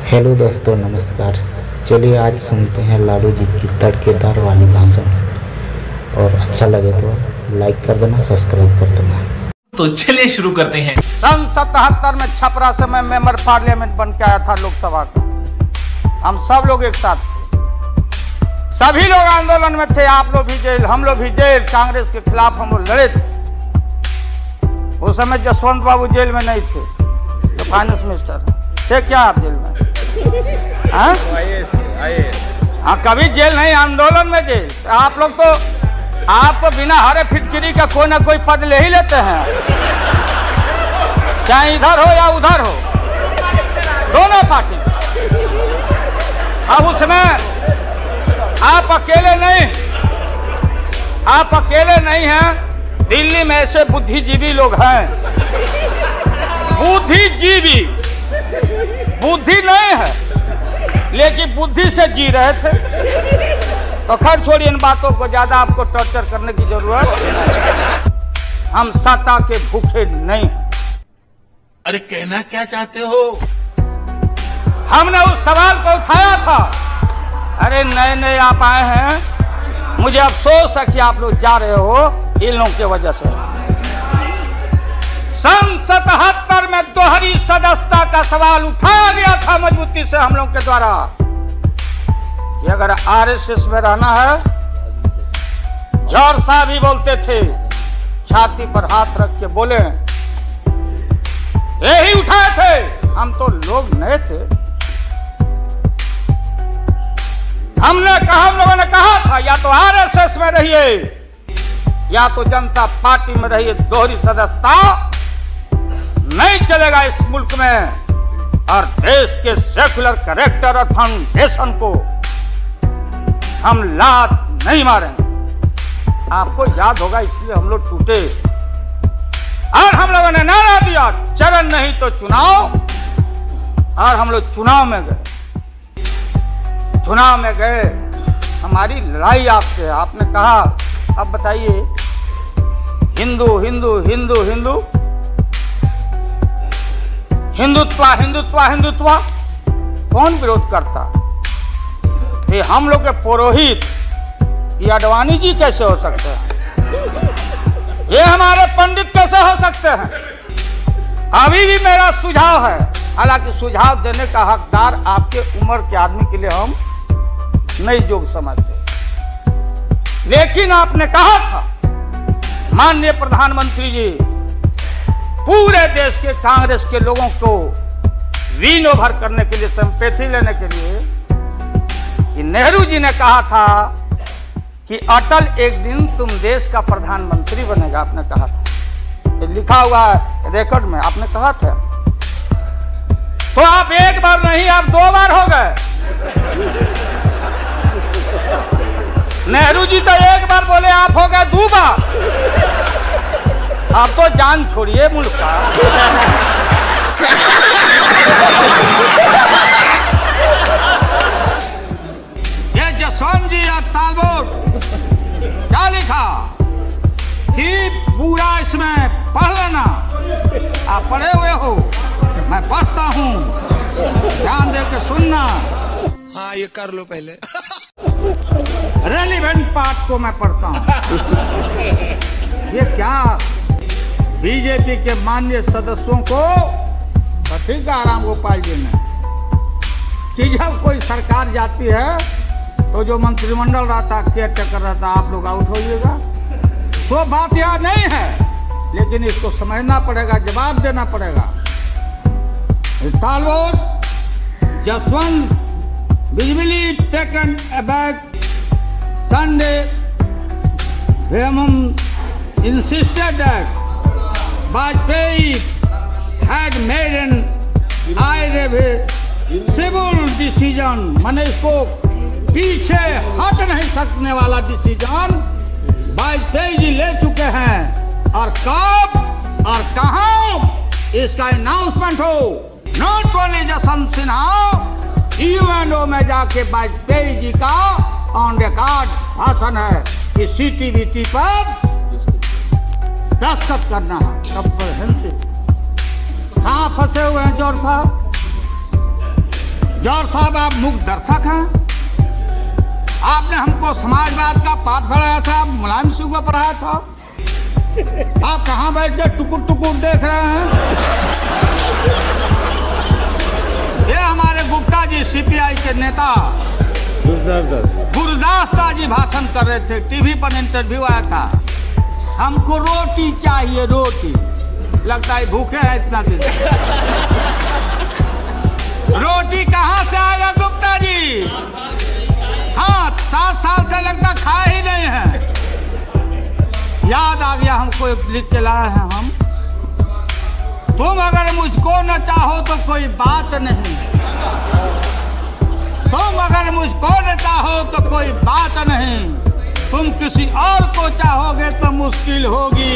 Hello दोस्तों, नमस्कार। चलिए आज सुनते हैं लालू जी की तड़केदार वाली भाषण। और अच्छा लगे तो लाइक कर देना, सब्सक्राइब कर देना। तो चलिए शुरू करते हैं। सन 77 में छपरा से मैं मेंबर पार्लियामेंट बन के आया था लोकसभा का। हम सब लोग एक साथ थे, सभी लोग आंदोलन में थे। आप लोग भी जेल, हम लोग भी जेल। कांग्रेस के खिलाफ हम लोग लड़े थे। उस समय जसवंत बाबू जेल में नहीं थे, तो फाइनेंस मिनिस्टर थे। क्या आप जेल में? हाँ, कभी जेल नहीं, आंदोलन में जेल। आप लोग तो बिना हरे फिटकिरी का कोई ना कोई पद ले ही लेते हैं, चाहे इधर हो या उधर हो, दोनों पार्टी। अब उसमें आप अकेले नहीं हैं। दिल्ली में ऐसे बुद्धिजीवी लोग हैं, बुद्धिजीवी, बुद्धि नहीं है लेकिन बुद्धि से जी रहे थे। तो खैर छोड़िए इन बातों को, ज्यादा आपको टॉर्चर करने की जरूरत नहीं। हम सत्ता के भूखे नहीं। अरे कहना क्या चाहते हो? हमने उस सवाल को उठाया था। अरे नए नए आप आए हैं, मुझे अफसोस है कि आप लोग जा रहे हो इन लोगों की वजह से। सन 77 में दोहरी सदस्यता का सवाल उठाया गया था मजबूती से हम लोग के द्वारा कि अगर आरएसएस में रहना है। जौहर साहब भी बोलते थे, छाती पर हाथ रख के बोले, यही उठाए थे। हम तो लोग नए थे। हम लोगों ने कहा था या तो आरएसएस में रहिए या तो जनता पार्टी में रहिए। दोहरी सदस्यता नहीं चलेगा इस मुल्क में, और देश के सेकुलर कैरेक्टर और फाउंडेशन को हम लात नहीं मारेंगे। आपको याद होगा, इसलिए हम लोग टूटे और हम लोगों ने नारा दिया, चरण नहीं तो चुनाव। और हम लोग चुनाव में गए। हमारी लड़ाई आपसे। आपने कहा अब बताइए, हिंदू हिंदू हिंदू हिंदू हिंदुत्व कौन विरोध करता? ये हम लोग के पुरोहित, ये अडवाणी जी कैसे हो सकते हैं? ये हमारे पंडित कैसे हो सकते हैं? अभी भी मेरा सुझाव है, हालांकि सुझाव देने का हकदार आपके उम्र के आदमी के लिए हम नहीं योग्य समझते। लेकिन आपने कहा था, माननीय प्रधानमंत्री जी, पूरे देश के कांग्रेस के लोगों को विन ओवर करने के लिए, सिंपैथी लेने के लिए, कि नेहरू जी ने कहा था कि अटल एक दिन तुम देश का प्रधानमंत्री बनेगा। आपने कहा था, ये लिखा हुआ है रिकॉर्ड में, आपने कहा था। तो आप एक बार नहीं, आप 2 बार हो गए। नेहरू जी तो एक बार बोले, आप हो गए 2 बार। आप तो जान छोड़िए मुल्क का। ये जसवंत जी और तालबोट क्या लिखा कि पूरा इसमें पढ़ लेना। आप पढ़े हुए हो, मैं पढ़ता हूँ, ध्यान दे के सुनना। हाँ, ये कर लो पहले। रेलिवेंट पार्ट को मैं पढ़ता हूँ। ये क्या बीजेपी के माननीय सदस्यों को ठीक है, राम गोपाल जी ने, कि जब कोई सरकार जाती है तो जो मंत्रिमंडल रहता, केयरटेकर रहता, आप लोग आउट होइएगा। तो बात यहाँ नहीं है, लेकिन इसको समझना पड़ेगा, जवाब देना पड़ेगा। तालबोट, जसवंत, बिजली taken aback Sunday, Hemam insisted that Vajpayee had made an irreversible decision। मैंने इसको पीछे हट नहीं सकने वाला डिसीजन वाजपेयी जी ले चुके हैं। और कब और कहाँ इसका अनाउंसमेंट हो, not only Jaswant Sinha, UNO में जाके वाजपेयी जी का ऑन रिकॉर्ड भाषण है कि CTBT पर दस्तखत करना है। कम्प्रहेंसिव। कहाँ फंसे हुए हैं जौहर साहब? जौहर साहब, आप मुख्य दर्शक हैं। आपने हमको समाजवाद का पाठ पढ़ाया था, मुलायम सिंह को पढ़ाया था। आप कहाँ बैठ के टुकुर टुकुर देख रहे हैं? ये हमारे गुप्ता जी सीपीआई के नेता गुरदास जी भाषण कर रहे थे, टीवी पर इंटरव्यू आया था। हमको रोटी चाहिए, रोटी। लगता है भूखे हैं इतना दिन। रोटी कहाँ से आएगा गुप्ता जी? हाँ, 7 साल से लगता खा ही नहीं है। याद आ गया हमको, एक लिख के लाए हैं हम। तुम अगर मुझको न चाहो तो कोई बात नहीं, तुम अगर मुझको न चाहो तो कोई बात नहीं, तुम किसी और को चाहोगे तो मुश्किल होगी।